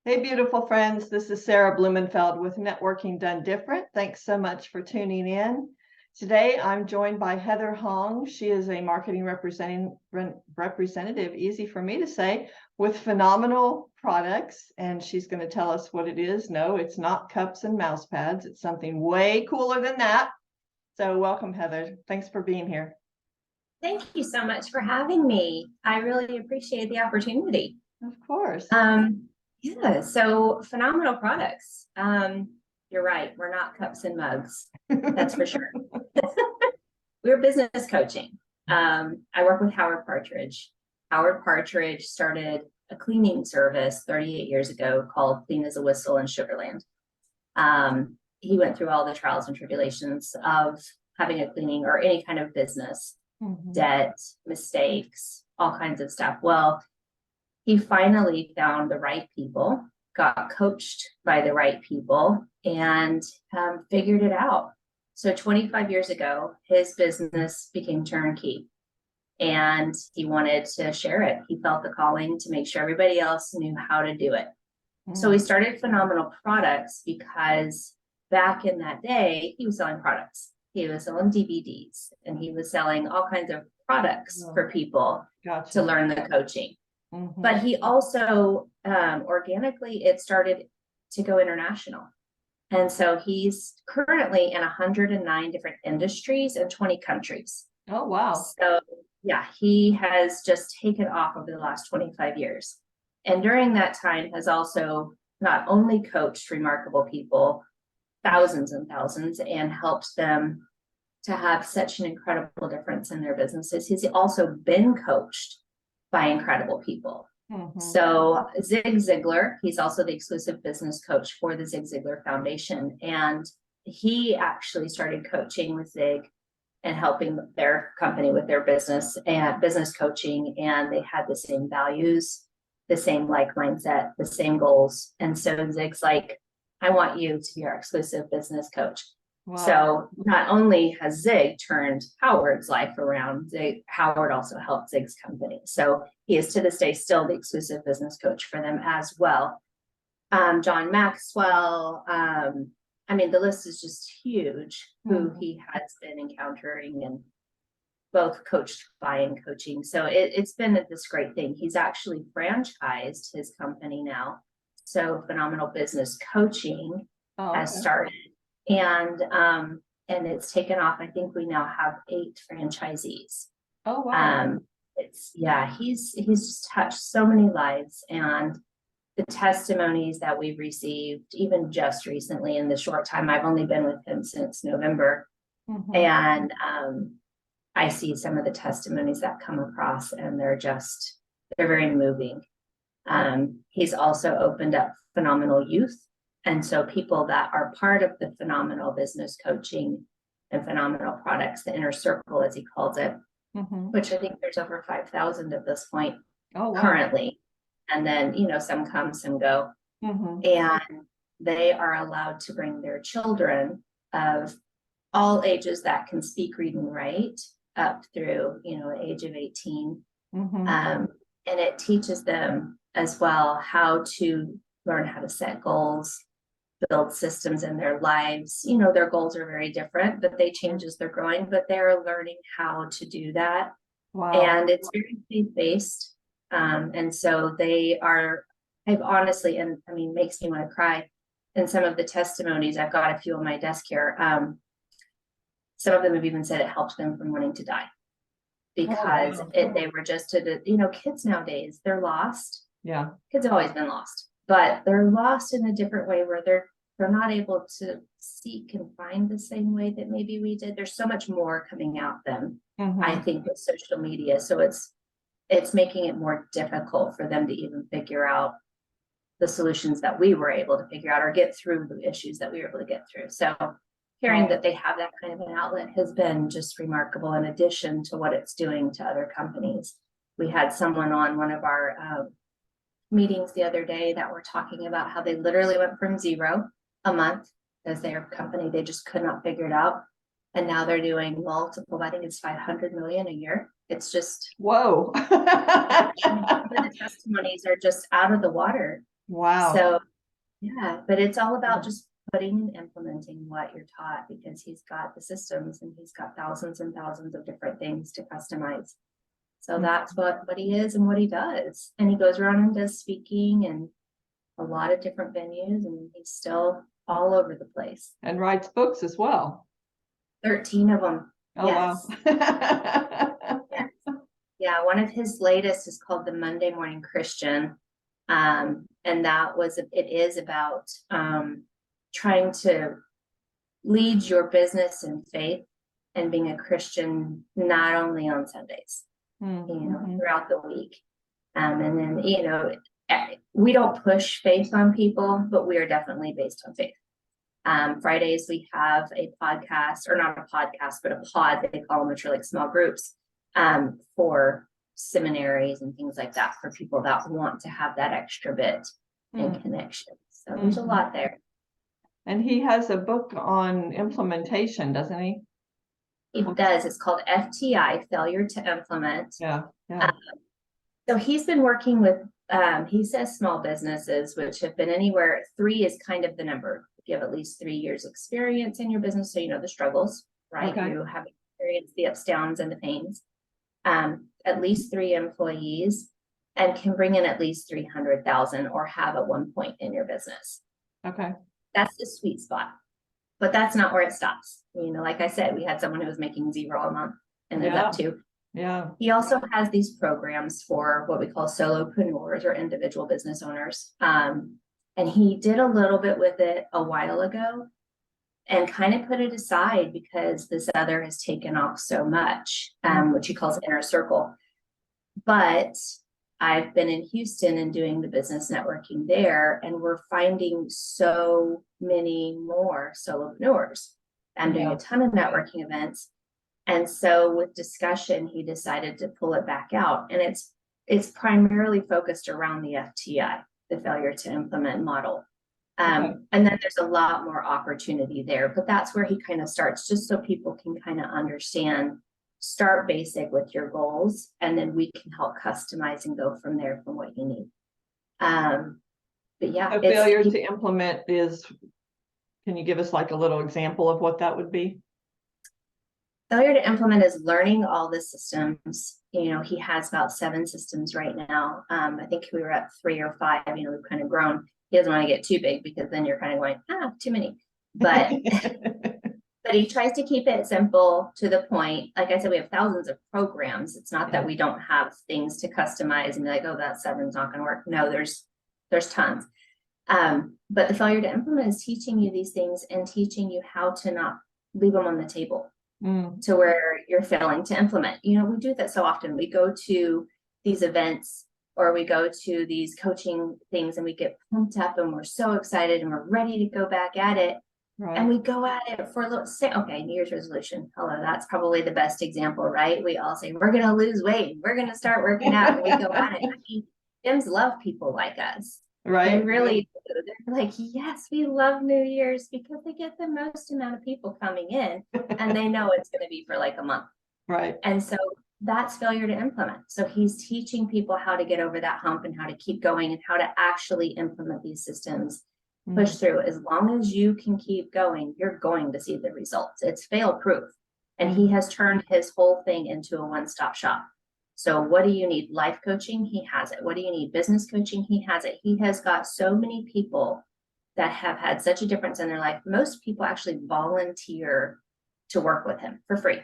Hey, beautiful friends. This is Sarah Blumenfeld with Networking Done Different. Thanks so much for tuning in. Today, I'm joined by Heather Hoang. She is a marketing representative, easy for me to say, with phenomenal products. And she's going to tell us what it is. No, it's not cups and mouse pads. It's something way cooler than that. So welcome, Heather. Thanks for being here. Thank you so much for having me. I really appreciate the opportunity. Of course. Yeah, so phenomenal products. You're right. We're not cups and mugs. That's for sure. We're business coaching. I work with Howard Partridge. Howard Partridge started a cleaning service 38 years ago called Clean as a Whistle in Sugarland. He went through all the trials and tribulations of having a cleaning or any kind of business, debt, mistakes, all kinds of stuff. Well, he finally found the right people, got coached by the right people, and figured it out. So 25 years ago, his business became turnkey, and he wanted to share it. He felt the calling to make sure everybody else knew how to do it. So he started Phenomenal Products because back in that day, he was selling products. He was selling DVDs, and he was selling all kinds of products for people to learn the coaching. But he also, organically, it started to go international. And so he's currently in 109 different industries in 20 countries. Oh, wow. So yeah, he has just taken off over the last 25 years. And during that time has also not only coached remarkable people, thousands and thousands, and helped them to have such an incredible difference in their businesses. He's also been coached by incredible people. So Zig Ziglar, he's also the exclusive business coach for the Zig Ziglar Foundation. And he actually started coaching with Zig and helping their company with their business and business coaching. And they had the same values, the same like mindset, the same goals. And so Zig's like, I want you to be our exclusive business coach. Wow. So not only has Zig turned Howard's life around, Howard also helped Zig's company. So he is to this day still the exclusive business coach for them as well. John Maxwell, I mean, the list is just huge who he has been encountering and both coached by and coaching. So it's been this great thing. He's actually franchised his company now. So Phenomenal Business Coaching has started. And it's taken off. I think we now have 8 franchisees. Oh, wow. He's just touched so many lives, and the testimonies that we've received, even just recently in the short time I've only been with him since November. And I see some of the testimonies that come across, and they're very moving. He's also opened up Phenomenal Youth. And so people that are part of the Phenomenal Business Coaching and Phenomenal Products, the inner circle, as he calls it, which I think there's over 5,000 at this point currently. And then, some come, some go. And they are allowed to bring their children of all ages that can speak, read, and write up through, the age of 18. And it teaches them as well how to learn how to set goals, build systems in their lives. Their goals are very different, but they change as they're growing, but they're learning how to do that. Wow. And it's very faith-based. And so I've honestly, and I mean, makes me want to cry. And some of the testimonies, I've got a few on my desk here. Some of them have even said it helped them from wanting to die because they were just, kids nowadays, they're lost. Yeah. Kids have always been lost. But they're lost in a different way where they're not able to seek and find the same way that maybe we did. There's so much more coming out than I think with social media. So it's making it more difficult for them to even figure out the solutions that we were able to figure out or get through the issues that we were able to get through. So hearing that they have that kind of an outlet has been just remarkable in addition to what it's doing to other companies. We had someone on one of our meetings the other day that were talking about how they literally went from 0 a month as their company. They just could not figure it out. And now they're doing multiple, I think it's 500 million a year. It's just, whoa. the testimonies are just out of the water. Wow. So, yeah, but it's all about just putting and implementing what you're taught, because he's got the systems and he's got thousands and thousands of different things to customize. So that's what he is and what he does. And he goes around and does speaking and a lot of different venues, and he's still all over the place. And writes books as well. 13 of them. Oh, yes. wow. Yes. Yeah, one of his latest is called The Monday Morning Christian. And it is about trying to lead your business in faith and being a Christian, not only on Sundays, throughout the week. And then, we don't push faith on people, but we are definitely based on faith. Fridays, we have a podcast, or not a podcast, but a pod, they call them, which are like small groups, for seminaries and things like that, for people that want to have that extra bit and connection. So there's a lot there. And he has a book on implementation, doesn't he? He does. It's called FTI, Failure to Implement. Yeah. So he's been working with, he says small businesses, which have been anywhere, 3 is kind of the number. If you have at least 3 years experience in your business, so you know the struggles, right? Okay. You have experienced the ups, downs, and the pains. At least 3 employees, and can bring in at least 300,000 or have at one point in your business. Okay. That's the sweet spot, but that's not where it stops. Like I said, we had someone who was making 0 a month and is up to. Yeah. He also has these programs for what we call solopreneurs or individual business owners. And he did a little bit with it a while ago and kind of put it aside because this other has taken off so much, which he calls Inner Circle. But I've been in Houston and doing the business networking there, and we're finding so many more solopreneurs. I'm doing a ton of networking events. And so with discussion, he decided to pull it back out. And it's primarily focused around the FTI, the failure to implement model. And then there's a lot more opportunity there, but that's where he kind of starts, just so people can kind of understand. Start basic with your goals, and then we can help customize and go from there from what you need. But yeah, a failure to implement is, can you give us like a little example of what that would be? Failure to implement is learning all the systems. He has about 7 systems right now. I think we were at 3 or 5. We've kind of grown. He doesn't want to get too big because then you're kind of going, too many. But but he tries to keep it simple, to the point. Like I said, we have thousands of programs. It's not that we don't have things to customize and be like, oh, that 7's not going to work. No, there's tons. But the failure to implement is teaching you these things and teaching you how to not leave them on the table to where you're failing to implement. We do that so often. We go to these events or we go to these coaching things and we get pumped up and we're so excited and we're ready to go back at it. Right. And we go at it for a little, New Year's resolution. Hello, that's probably the best example, right? We all say, we're going to lose weight. We're going to start working out, and we go at it. Gyms love people like us. Right. They really do. They're like, yes, we love New Year's because they get the most amount of people coming in and they know it's going to be for like a month. Right. And so that's failure to implement. So he's teaching people how to get over that hump and how to keep going and how to actually implement these systems. Push through. As long as you can keep going, you're going to see the results. It's fail proof. And he has turned his whole thing into a one-stop shop. So what do you need? Life coaching? He has it. What do you need? Business coaching? He has it. He has got so many people that have had such a difference in their life. Most people actually volunteer to work with him for free.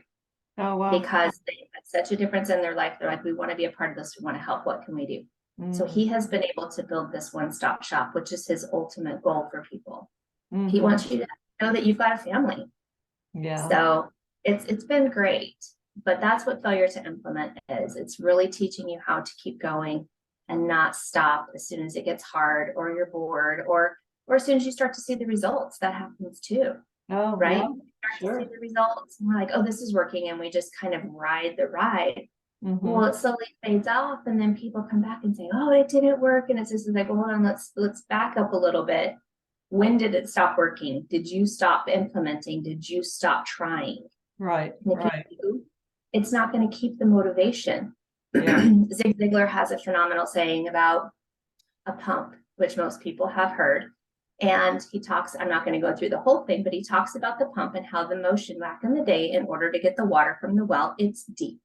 Oh, wow. Because they had such a difference in their life. They're like, we want to be a part of this. We want to help. What can we do? So he has been able to build this one-stop shop, which is his ultimate goal for people. He wants you to know that you've got a family. Yeah. So it's been great, but that's what failure to implement is. It's really teaching you how to keep going and not stop as soon as it gets hard or you're bored or as soon as you start to see the results. That happens too. Oh, right. Yeah, we start to see the results and we're like, oh, this is working, and we just kind of ride the ride. Well, it slowly fades off, and then people come back and say, oh, it didn't work. And it's just like, well, hold on, let's back up a little bit. When did it stop working? Did you stop implementing? Did you stop trying? Right. Right. It's not going to keep the motivation. Yeah. Zig Ziglar has a phenomenal saying about a pump. which most people have heard. And he talks, I'm not going to go through the whole thing, but he talks about the pump and how the motion back in the day, in order to get the water from the well, it's deep.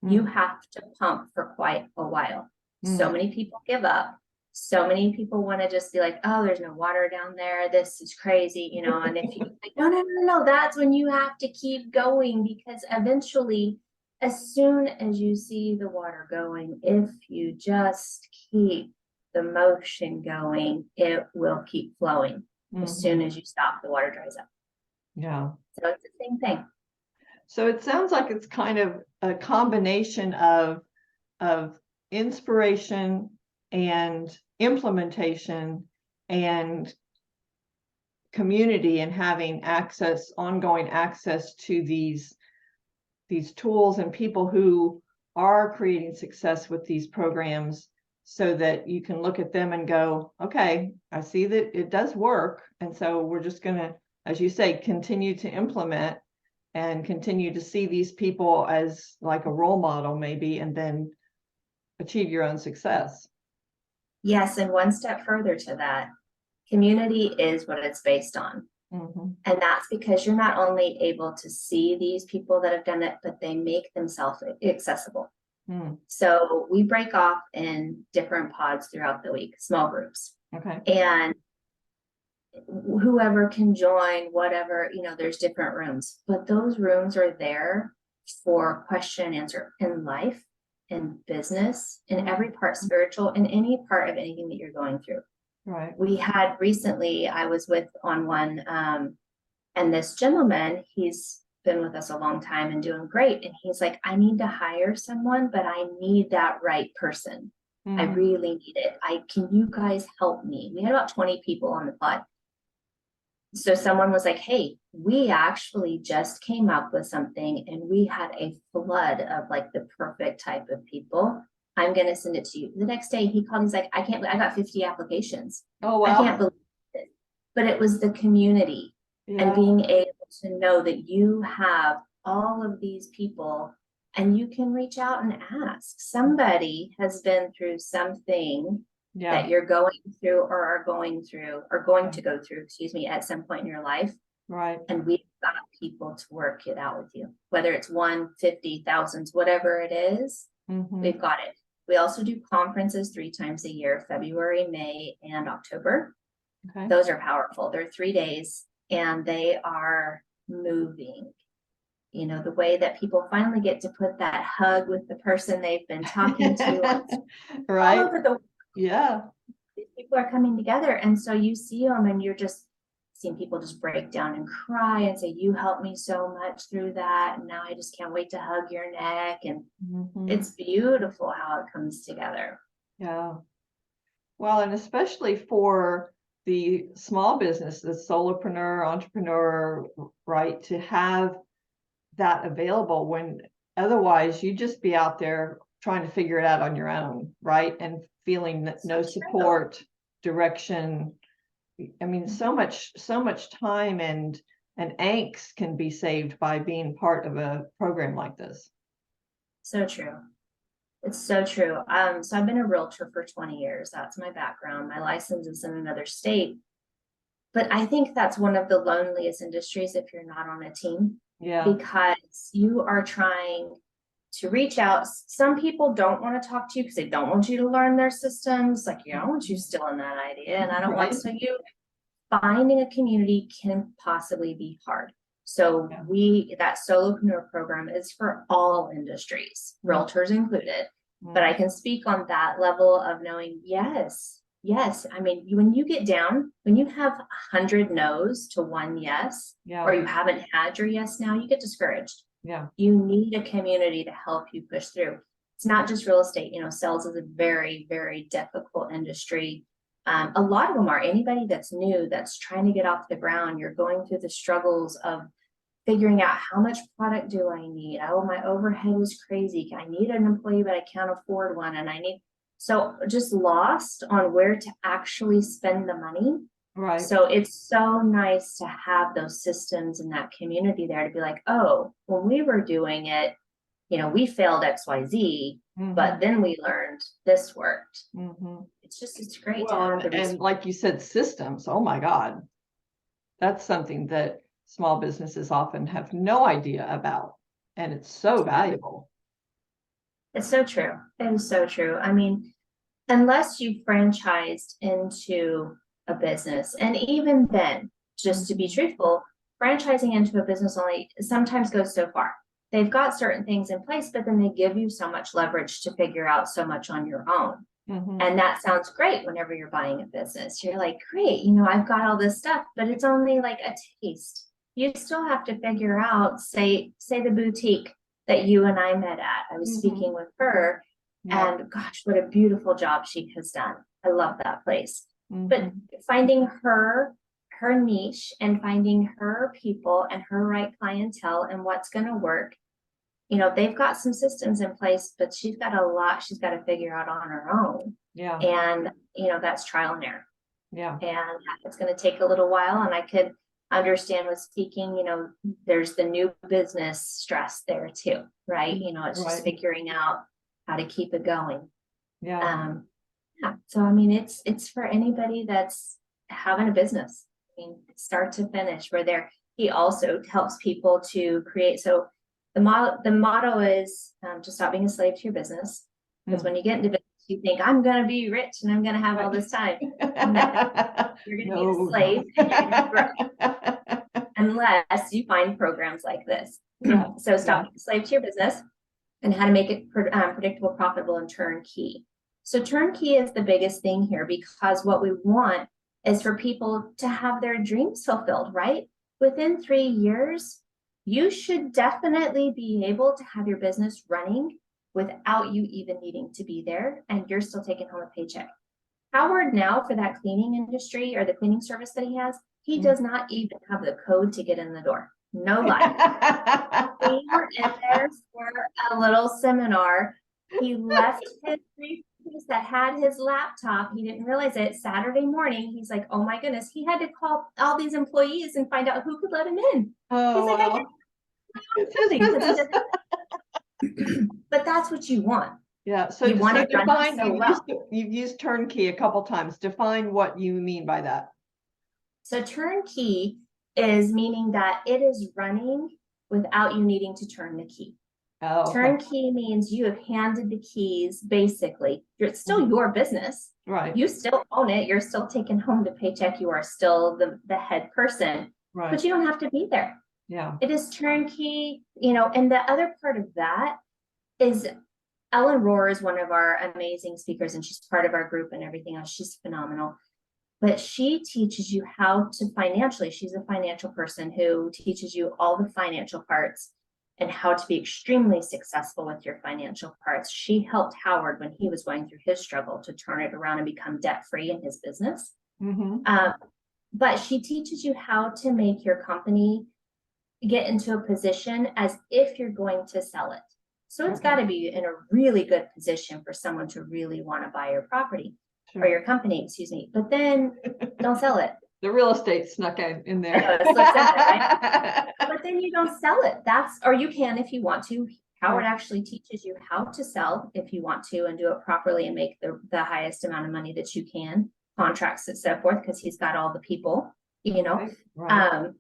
You have to pump for quite a while. So many people give up. So many people want to just be like, oh, there's no water down there. This is crazy, you know. And if you like, no, that's when you have to keep going, because eventually, as soon as you see the water going, if you just keep the motion going, it will keep flowing. As soon as you stop, the water dries up. Yeah. So it's the same thing. So it sounds like it's kind of a combination of inspiration and implementation and community, and having ongoing access to these tools and people who are creating success with these programs, so that you can look at them and go, okay, I see that it does work. And so we're just going to, as you say, continue to implement and continue to see these people as like a role model, maybe, and then achieve your own success. Yes, and one step further to that, community is what it's based on. And that's because you're not only able to see these people that have done it, but they make themselves accessible. So we break off in different pods throughout the week, small groups. Okay. And whoever can join, whatever, you know, there's different rooms, but those rooms are there for question and answer in life, in business, in every part, spiritual, in any part of anything that you're going through. Right. We had recently, I was on one, and this gentleman, he's been with us a long time and doing great. And he's like, I need to hire someone, but I need that right person. I really need it. Can you guys help me? We had about 20 people on the pod. So someone was like, hey, we actually just came up with something, and we had a flood of like the perfect type of people. I'm going to send it to you. The next day he called, he's like, I got 50 applications. Oh, wow. I can't believe it. But it was the community and being able to know that you have all of these people and you can reach out and ask. Somebody has been through something that you're going through or are going through or going to go through, at some point in your life. Right. And we've got people to work it out with you, whether it's 1, 50, thousands, whatever it is, we've got it. We also do conferences 3 times a year, February, May, and October. Okay. Those are powerful. They're 3 days and they are moving. You know, the way that people finally get to put that hug with the person they've been talking to. Right. All over the world. These people are coming together. And so you see them and you're just seeing people just break down and cry and say, you helped me so much through that. And now I just can't wait to hug your neck. And it's beautiful how it comes together. Yeah. Well, and especially for the small business, the solopreneur, entrepreneur, right, to have that available when otherwise you'd just be out there trying to figure it out on your own, right? And feeling no support, direction. I mean, so much time and angst can be saved by being part of a program like this. So true. It's so true. So I've been a realtor for 20 years. That's my background. My license is in another state. But I think that's one of the loneliest industries if you're not on a team. Yeah. Because you are trying to reach out. Some people don't want to talk to you because they don't want you to learn their systems. Like, I don't want you stealing that idea. And I don't want, so you finding a community can possibly be hard. So that solopreneur program is for all industries, realtors included, but I can speak on that level of knowing, yes. I mean, when you get down, when you have 100 no's to 1 yes, or you haven't had your yes now, you get discouraged. Yeah. You need a community to help you push through. It's not just real estate. Sales is a very, very difficult industry. A lot of them are. Anybody that's new, that's trying to get off the ground, you're going through the struggles of figuring out how much product do I need? Oh, my overhead is crazy. I need an employee, but I can't afford one. And so just lost on where to actually spend the money. Right. So it's so nice to have those systems and that community there to be like, oh, when we were doing it, we failed XYZ, but then we learned this worked. it's great to Well, have the and resources. like you said, systems. Oh my God. That's something that small businesses often have no idea about. And it's so valuable. It's so true. It is so true. I mean, unless you franchised into a business, and even then, just to be truthful, franchising into a business only sometimes goes so far. They've got certain things in place, but then they give you so much leverage to figure out so much on your own. And that sounds great whenever you're buying a business. You're like, great, I've got all this stuff, but it's only like a taste. You still have to figure out, say the boutique that you and I met at. I was speaking with her, and gosh, what a beautiful job she has done. I love that place. But finding her niche and finding her people and her right clientele and what's going to work, they've got some systems in place, but she's got a lot she's got to figure out on her own. Yeah. And, that's trial and error. Yeah. And it's going to take a little while. And I could understand with speaking, there's the new business stress there too, right? It's just figuring out how to keep it going. Yeah. So, I mean, it's for anybody that's having a business, start to finish, where he also helps people to create. So the motto is to stop being a slave to your business. Because when you get into business, you think, I'm going to be rich and I'm going to have all this time. No, you're going to be a slave and you're going to grow. Unless you find programs like this. So stop being a slave to your business, and how to make it predictable, profitable, and turnkey. So turnkey is the biggest thing here, because what we want is for people to have their dreams fulfilled, right? Within 3 years, you should definitely be able to have your business running without you even needing to be there, and you're still taking home a paycheck. Howard now, for that cleaning industry or the cleaning service that he has, he does not even have the code to get in the door. No lie. We were in there for a little seminar. He left his briefcase that had his laptop. He didn't realize it. Saturday morning, he's like, oh my goodness. He had to call all these employees and find out who could let him in. Oh, he's like, I can't. But that's what you want. Yeah. So you want to define, so well. You've used turnkey a couple times. Define what you mean by that. So turnkey is meaning that it is running without you needing to turn the key. Oh, okay. Turnkey means you have handed the keys, basically. It's still your business. Right. You still own it. You're still taking home the paycheck. You are still the head person. Right. But you don't have to be there. Yeah. It is turnkey, and the other part of that is Ellen Rohr is one of our amazing speakers, and she's part of our group and everything else. She's phenomenal. But she teaches you how to financially, she's a financial person who teaches you all the financial parts and how to be extremely successful with your financial parts. She helped Howard when he was going through his struggle to turn it around and become debt-free in his business. But she teaches you how to make your company get into a position as if you're going to sell it. So it's got to be in a really good position for someone to really want to buy your property. Or your company, excuse me, but then don't sell it. The real estate snuck in there. It slips in there, right? But then you don't sell it. Or you can if you want to. Howard actually teaches you how to sell if you want to, and do it properly and make the highest amount of money that you can. Contracts and so forth, because he's got all the people, Right.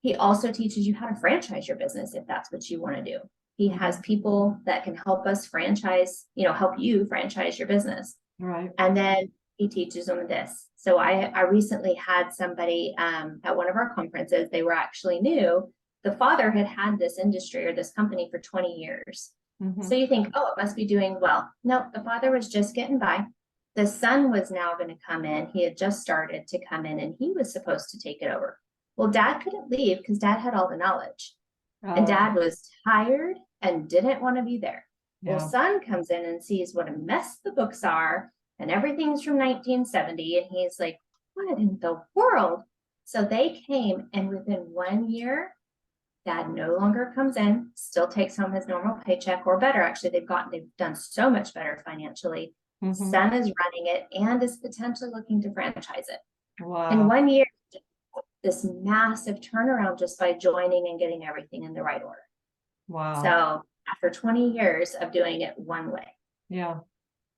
He also teaches you how to franchise your business if that's what you want to do. He has people that can help us franchise, help you franchise your business. Right. And then he teaches them this. So I recently had somebody at one of our conferences. They were actually new. The father had this industry or this company for 20 years. So you think, oh, it must be doing well. No, the father was just getting by. The son was now going to come in. He had just started to come in, and he was supposed to take it over. Well, dad couldn't leave because dad had all the knowledge. And dad was tired and didn't want to be there. Yeah. Well, son comes in and sees what a mess the books are, and everything's from 1970. And he's like, what in the world? So they came, and within 1 year, dad no longer comes in, still takes home his normal paycheck, or better. Actually, they've done so much better financially. Son is running it and is potentially looking to franchise it. Wow. In 1 year, this massive turnaround just by joining and getting everything in the right order. Wow. So after 20 years of doing it one way. Yeah.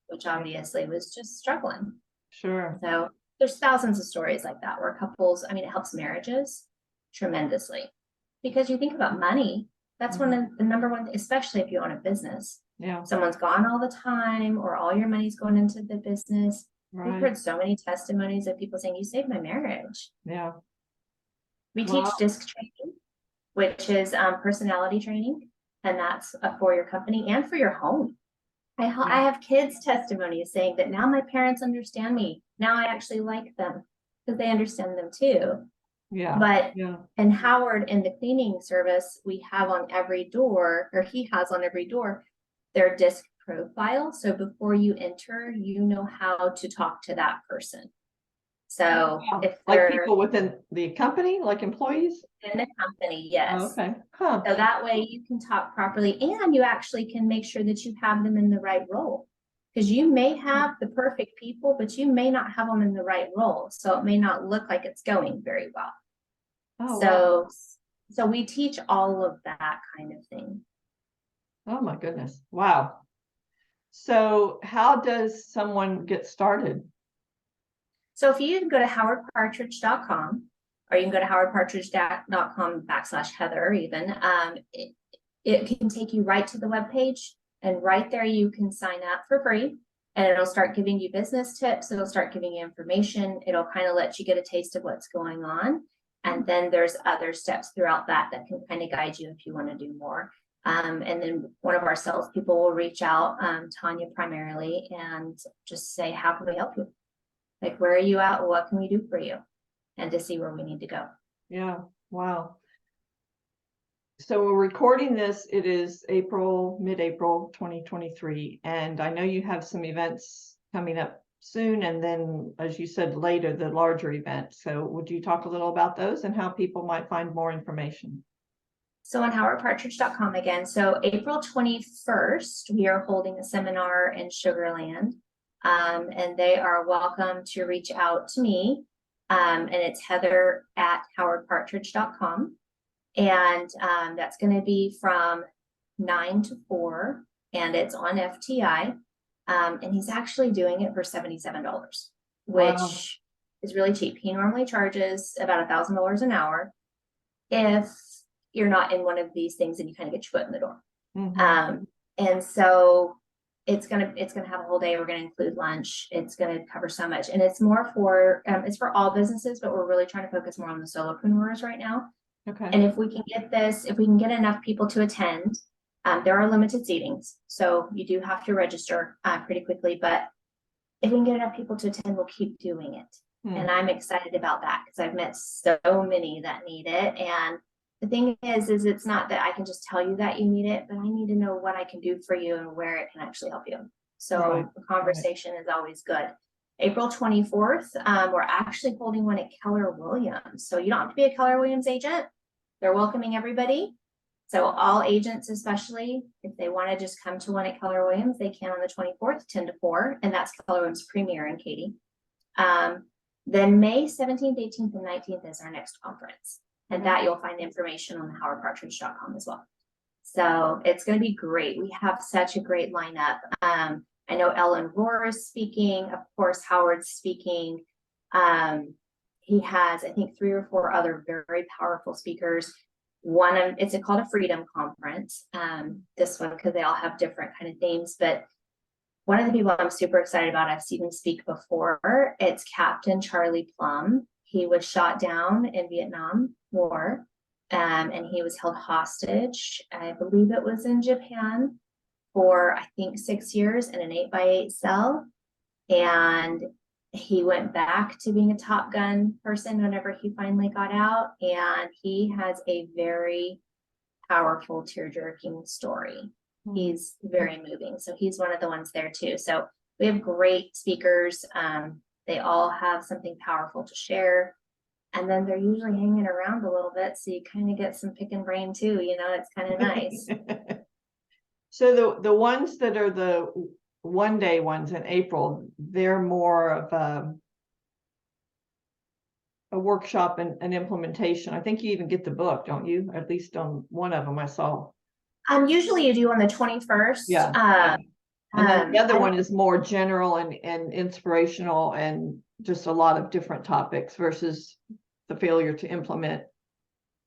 which obviously was just struggling. Sure. So there's thousands of stories like that where couples, I mean, it helps marriages tremendously because you think about money. That's one of the number one, especially if you own a business. Yeah. Someone's gone all the time or all your money's going into the business. We've Right. heard so many testimonies of people saying, you saved my marriage. Yeah. We Wow. teach DISC training, which is personality training, and that's for your company and for your home. I have kids' testimonies saying that now my parents understand me. Now I actually like them because they understand them too. Yeah. But Yeah. and Howard in the cleaning service, we have on every door, or he has on every door, their DISC profile. So before you enter, you know how to talk to that person. So if Like they're people within the company, like employees? in the company, yes. Oh, okay. Huh. So that way you can talk properly and you actually can make sure that you have them in the right role. Because you may have the perfect people, but you may not have them in the right role. So it may not look like it's going very well. Oh, wow. So we teach all of that kind of thing. Oh my goodness. Wow. So how does someone get started? So if you go to howardpartridge.com, or you can go to howardpartridge.com/Heather even, it can take you right to the webpage, and right there you can sign up for free, and it'll start giving you business tips. It'll start giving you information. It'll kind of let you get a taste of what's going on. And then there's other steps throughout that can kind of guide you if you want to do more. And then one of our salespeople will reach out, Tanya primarily, and just say, how can we help you? Like, where are you at? What can we do for you? And to see where we need to go. Yeah. Wow. So we're recording this. It is mid-April 2023. And I know you have some events coming up soon. And then, as you said, later, the larger event. So would you talk a little about those and how people might find more information? So on howardpartridge.com again. So April 21st, we are holding a seminar in Sugar Land. And they are welcome to reach out to me. And it's heather@howardpartridge.com. And that's going to be from 9 to 4. And it's on FTI. And he's actually doing it for $77, which is really cheap. He normally charges about $1,000 an hour if you're not in one of these things and you kind of get your foot in the door. And so it's gonna have a whole day. We're gonna include lunch. It's gonna cover so much, and it's more for it's for all businesses, but we're really trying to focus more on the solopreneurs right now. Okay. And if we can get enough people to attend, there are limited seatings, so you do have to register pretty quickly. But if we can get enough people to attend, we'll keep doing it. And I'm excited about that because I've met so many that need it. And the thing is it's not that I can just tell you that you need it, but I need to know what I can do for you and where it can actually help you. So the conversation is always good. April 24th, we're actually holding one at Keller Williams. So you don't have to be a Keller Williams agent. They're welcoming everybody. So all agents, especially if they want to just come to one at Keller Williams, they can on the 24th, 10 to 4. And that's Keller Williams Premier in Katy. Then May 17th, 18th, and 19th is our next conference. And that you'll find information on the howardpartridge.com as well. So it's going to be great. We have such a great lineup. I know Ellen Rohr is speaking. Of course, Howard's speaking. He has, I think, 3 or 4 other very powerful speakers. It's called a Freedom Conference. This one, because they all have different kind of themes. But one of the people I'm super excited about, I've seen him speak before. It's Captain Charlie Plum. He was shot down in Vietnam War, and he was held hostage. I believe it was in Japan for, I think, 6 years in an 8x8 cell. And he went back to being a Top Gun person whenever he finally got out. And he has a very powerful, tear-jerking story. He's very moving. So he's one of the ones there too. So we have great speakers. They all have something powerful to share. And then they're usually hanging around a little bit. So you kind of get some picking brain too, it's kind of nice. So the ones that are the one-day ones in April, they're more of a workshop and implementation. I think you even get the book, don't you? At least on one of them I saw. Usually you do on the 21st. Yeah. And then the other I one is more general and inspirational and just a lot of different topics versus the failure to implement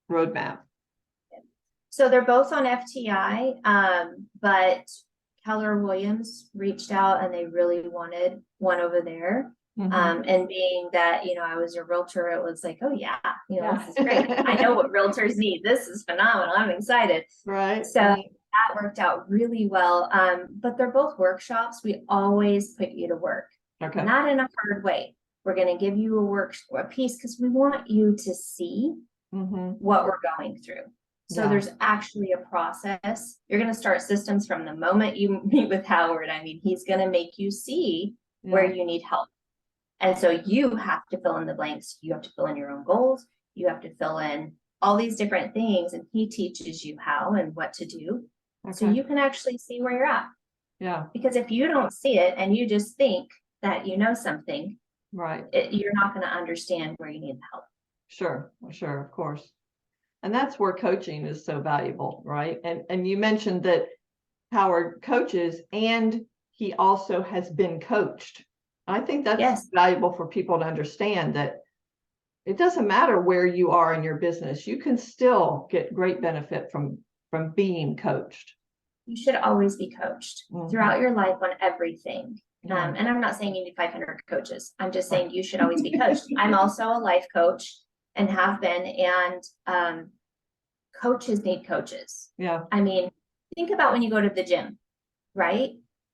roadmap. So they're both on FTI, but Keller Williams reached out and they really wanted one over there. And being that, I was a realtor, it was like, oh yeah, this is great. I know what realtors need. This is phenomenal. I'm excited. Right. So that worked out really well. But they're both workshops. We always put you to work, not in a hard way. We're going to give you a piece because we want you to see what we're going through. So there's actually a process. You're going to start systems from the moment you meet with Howard. I mean, he's going to make you see where you need help. And so you have to fill in the blanks. You have to fill in your own goals. You have to fill in all these different things. And he teaches you how and what to do. So you can actually see where you're at. Yeah. Because if you don't see it and you just think that you know something, you're not going to understand where you need help. Sure, of course. And that's where coaching is so valuable, right? And you mentioned that Howard coaches and he also has been coached. I think that's valuable for people to understand that it doesn't matter where you are in your business. You can still get great benefit from being coached. You should always be coached throughout your life on everything. And I'm not saying you need 500 coaches. I'm just saying you should always be coached. I'm also a life coach and have been, and coaches need coaches. Yeah. I mean, think about when you go to the gym, right?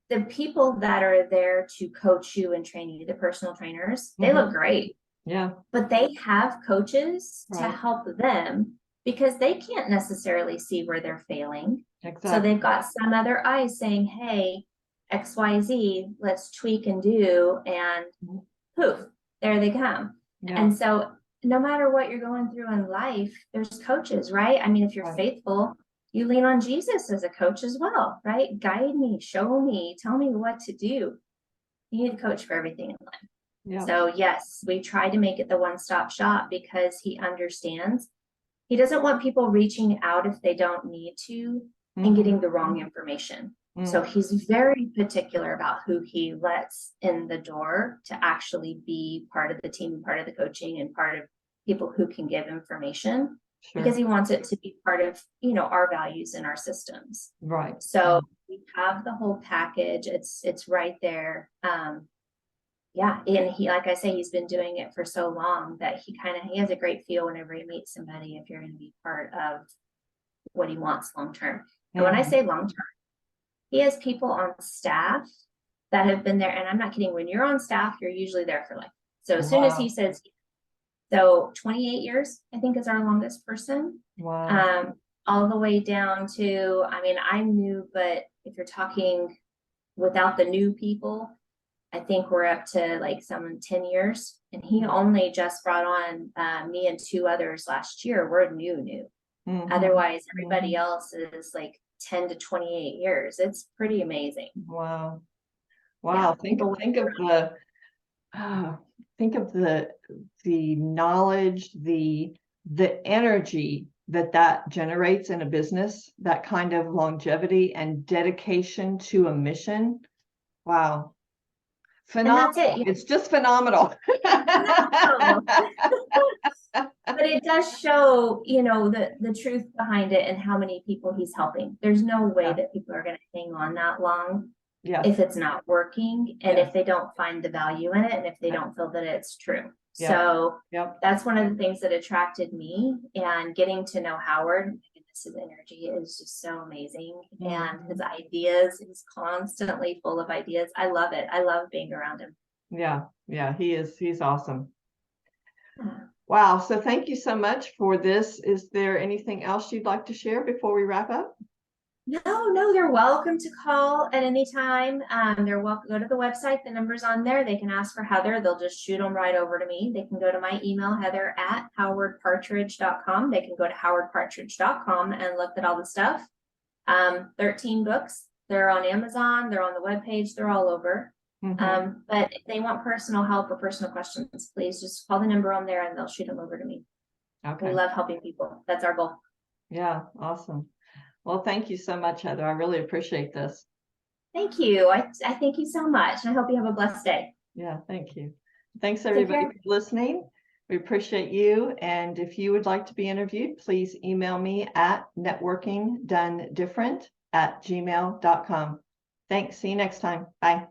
The people that are there to coach you and train you, the personal trainers, they look great. Yeah. But they have coaches to help them because they can't necessarily see where they're failing. Exactly. So they've got some other eyes saying, hey, XYZ, let's tweak and do, and poof, there they come. Yeah. And so no matter what you're going through in life, there's coaches, right? I mean, if you're faithful, you lean on Jesus as a coach as well, right? Guide me, show me, tell me what to do. You need a coach for everything in life. Yeah. So yes, we try to make it the one-stop shop because he understands. He doesn't want people reaching out if they don't need to and getting the wrong information. So he's very particular about who he lets in the door to actually be part of the team, part of the coaching, and part of people who can give information. Sure. Because he wants it to be part of, our values and our systems. Right. So we have the whole package. It's right there. Yeah. And he, like I say, he's been doing it for so long that he has a great feel whenever he meets somebody, if you're going to be part of what he wants long-term. And when I say long-term, he has people on staff that have been there. And I'm not kidding. When you're on staff, you're usually there for life. So as soon as he says, so 28 years, I think, is our longest person. Wow. All the way down to, I'm new, but if you're talking without the new people, I think we're up to like 10 years. And he only just brought on me and 2 others last year. We're new. Otherwise, everybody else is like 10 to 28 years. It's pretty amazing. Wow. Yeah. Think of the knowledge, the energy that generates in a business, that kind of longevity and dedication to a mission. Wow. Phenomenal. It's just phenomenal. But it does show, the truth behind it and how many people he's helping. There's no way that people are going to hang on that long if it's not working and if they don't find the value in it and if they don't feel that it's true. So that's one of the things that attracted me, and getting to know Howard. His energy is just so amazing, and his ideas, he's constantly full of ideas. I love it. I love being around him. Yeah, he's awesome. Wow. So thank you so much for this. Is there anything else you'd like to share before we wrap up? No, they're welcome to call at any time. They're welcome. Go to the website. The number's on there. They can ask for Heather. They'll just shoot them right over to me. They can go to my email, heather@howardpartridge.com. They can go to howardpartridge.com and look at all the stuff. 13 books. They're on Amazon. They're on the webpage. They're all over. But if they want personal help or personal questions, please just call the number on there and they'll shoot them over to me. Okay. We love helping people. That's our goal. Yeah. Awesome. Well, thank you so much, Heather. I really appreciate this. Thank you. I thank you so much. I hope you have a blessed day. Yeah, thank you. Thanks Take everybody care. for listening. We appreciate you. And if you would like to be interviewed, please email me at networkingdonedifferent@gmail.com. Thanks. See you next time. Bye.